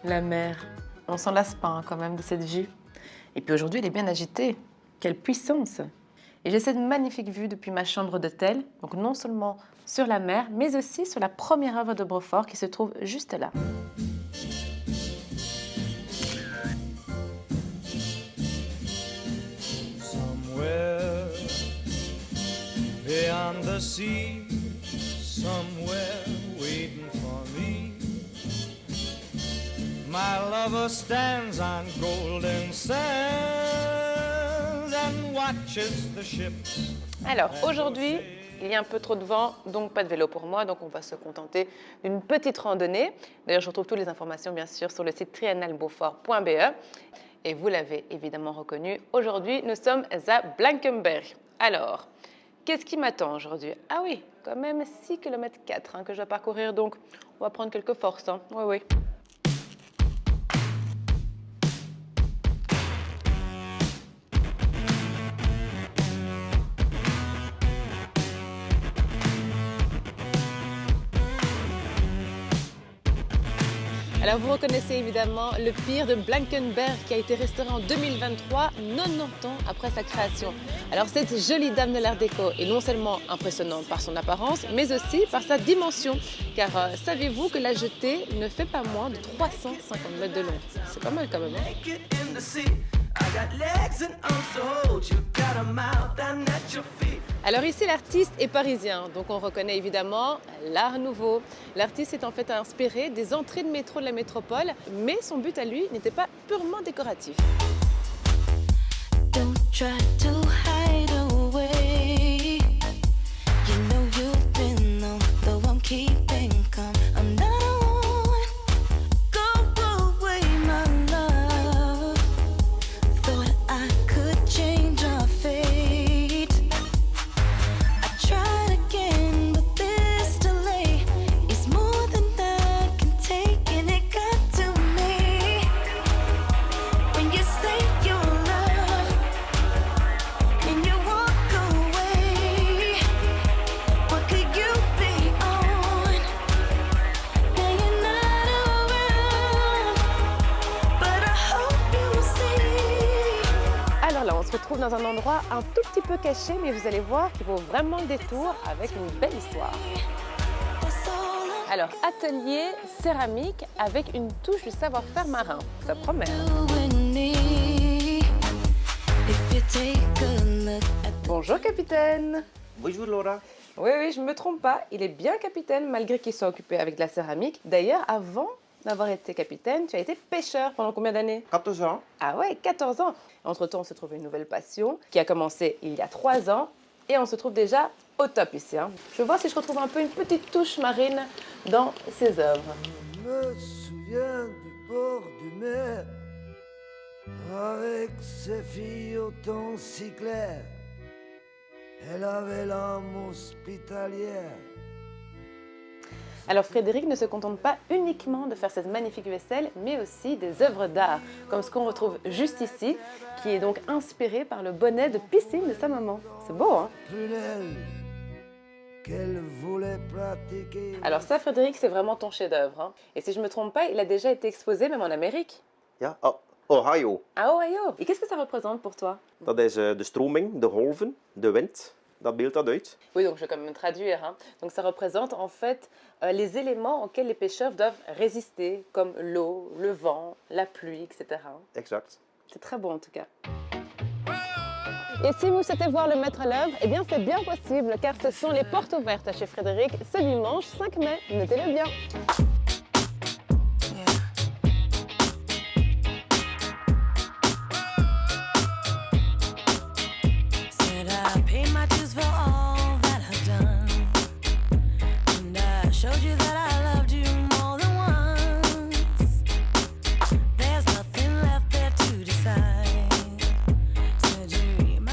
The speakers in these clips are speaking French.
La mer, on s'en lasse pas hein, quand même de cette vue. Et puis aujourd'hui, elle est bien agitée. Quelle puissance! Et j'ai cette magnifique vue depuis ma chambre d'hôtel, donc non seulement sur la mer, mais aussi sur la première œuvre de Beaufort qui se trouve juste là. Somewhere beyond the sea, somewhere waiting for me, my lover stands on golden sands and watches the ships. Alors aujourd'hui, il y a un peu trop de vent, donc pas de vélo pour moi, donc on va se contenter d'une petite randonnée. D'ailleurs, je retrouve toutes les informations bien sûr sur le site triennalbeaufort.be. Et vous l'avez évidemment reconnu, aujourd'hui nous sommes à Blankenberg. Alors, qu'est-ce qui m'attend aujourd'hui? Ah oui, quand même 6 km 4 que je dois parcourir, donc on va prendre quelques forces. Hein. Oui, oui. Alors vous reconnaissez évidemment le pier de Blankenberg qui a été restauré en 2023, 90 ans après sa création. Alors cette jolie dame de l'art déco est non seulement impressionnante par son apparence, mais aussi par sa dimension. Car savez-vous que la jetée ne fait pas moins de 350 mètres de long? C'est pas mal quand même. Hein? Alors ici, l'artiste est parisien, donc on reconnaît évidemment l'Art Nouveau. L'artiste est en fait inspiré des entrées de métro de la métropole, mais son but à lui n'était pas purement décoratif. Don't try to hide away. You know you've been on, though I'm keeping calm. I'm not alone. Go away, my love. Thought I could change our fate. I tried again, but this delay is more than I can take, and it got to me. When you say your love and you walk away, what could you be on? Now you're not around, but I hope you see. Alors là, on se retrouve dans un endroit un tout petit peu caché, mais vous allez voir qu'il vaut vraiment le détour avec une belle histoire. Alors, atelier céramique avec une touche de savoir-faire marin. Ça promet. Bonjour, capitaine. Bonjour Laura. Oui, oui, je ne me trompe pas. Il est bien capitaine, malgré qu'il soit occupé avec de la céramique. D'ailleurs, avant d'avoir été capitaine, tu as été pêcheur pendant combien d'années? 14 ans. Ah ouais, 14 ans. Entre-temps, on s'est trouvé une nouvelle passion qui a commencé il y a 3 ans. Et on se trouve déjà au top ici. Hein. Je vais voir si je retrouve un peu une petite touche marine dans ses œuvres. Je me souviens du bord du mer, avec ses filles au temps si clair. Elle avait l'âme hospitalière. Alors Frédéric ne se contente pas uniquement de faire cette magnifique vaisselle, mais aussi des œuvres d'art, comme ce qu'on retrouve juste ici, qui est donc inspiré par le bonnet de piscine de sa maman. C'est beau, hein? Qu'elle voulait pratiquer. Alors ça, Frédéric, c'est vraiment ton chef-d'œuvre. Hein? Et si je ne me trompe pas, il a déjà été exposé même en Amérique. Ja, Ohio. À Ohio. Et qu'est-ce que ça représente pour toi? Dat is de stroming, de golven, de wind. Dat beeldt dat uit. Oui, donc je vais quand même traduire. Hein. Donc ça représente en fait les éléments auxquels les pêcheurs doivent résister, comme l'eau, le vent, la pluie, etc. Exact. C'est très beau en tout cas. Et si vous souhaitez voir le maître à l'œuvre, eh bien c'est bien possible car ce sont les portes ouvertes chez Frédéric ce dimanche 5 mai. Notez-le bien.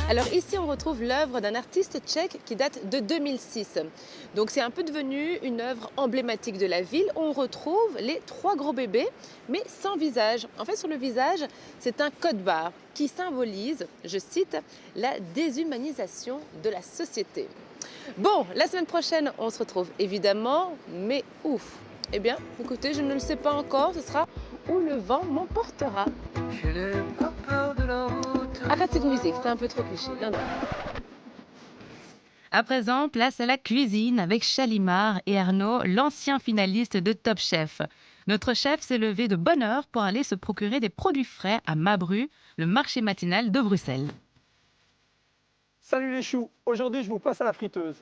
Alors ici, on retrouve l'œuvre d'un artiste tchèque qui date de 2006. Donc c'est un peu devenu une œuvre emblématique de la ville. On retrouve les 3 gros bébés, mais sans visage. En fait, sur le visage, c'est un code barre qui symbolise, je cite, la déshumanisation de la société. Bon, la semaine prochaine, on se retrouve évidemment, mais ouf. Eh bien, écoutez, je ne le sais pas encore, ce sera où le vent m'emportera. Je n'ai pas peur de la route. Arrête cette musique, c'est un peu trop cliché. Non, non. À présent, place à la cuisine avec Chalimard et Arnaud, l'ancien finaliste de Top Chef. Notre chef s'est levé de bonne heure pour aller se procurer des produits frais à Mabru, le marché matinal de Bruxelles. Salut les choux, aujourd'hui je vous passe à la friteuse.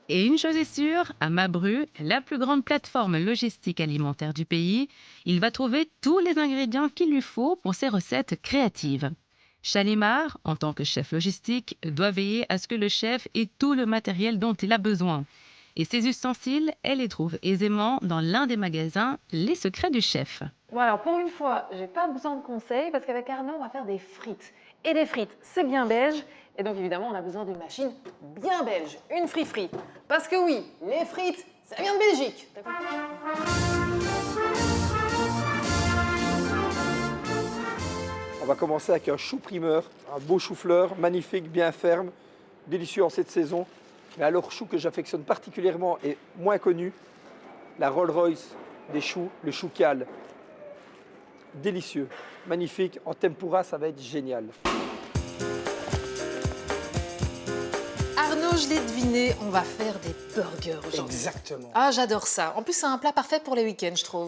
Et une chose est sûre, à Mabru, la plus grande plateforme logistique alimentaire du pays, il va trouver tous les ingrédients qu'il lui faut pour ses recettes créatives. Chalimard, en tant que chef logistique, doit veiller à ce que le chef ait tout le matériel dont il a besoin. Et ces ustensiles, elle les trouve aisément dans l'un des magasins Les Secrets du Chef. Bon alors pour une fois, j'ai pas besoin de conseils parce qu'avec Arnaud, on va faire des frites. Et des frites, c'est bien belge. Et donc évidemment, on a besoin d'une machine bien belge, une friterie. Parce que oui, les frites, ça vient de Belgique. T'as compris ? On va commencer avec un chou primeur, un beau chou-fleur, magnifique, bien ferme, délicieux en cette saison. Mais alors chou que j'affectionne particulièrement et moins connu, la Rolls-Royce des choux, le chou cal. Délicieux, magnifique, en tempura ça va être génial. Arnaud, je l'ai deviné, on va faire des burgers aujourd'hui. Exactement. Ah, j'adore ça. En plus, c'est un plat parfait pour les week-ends, je trouve.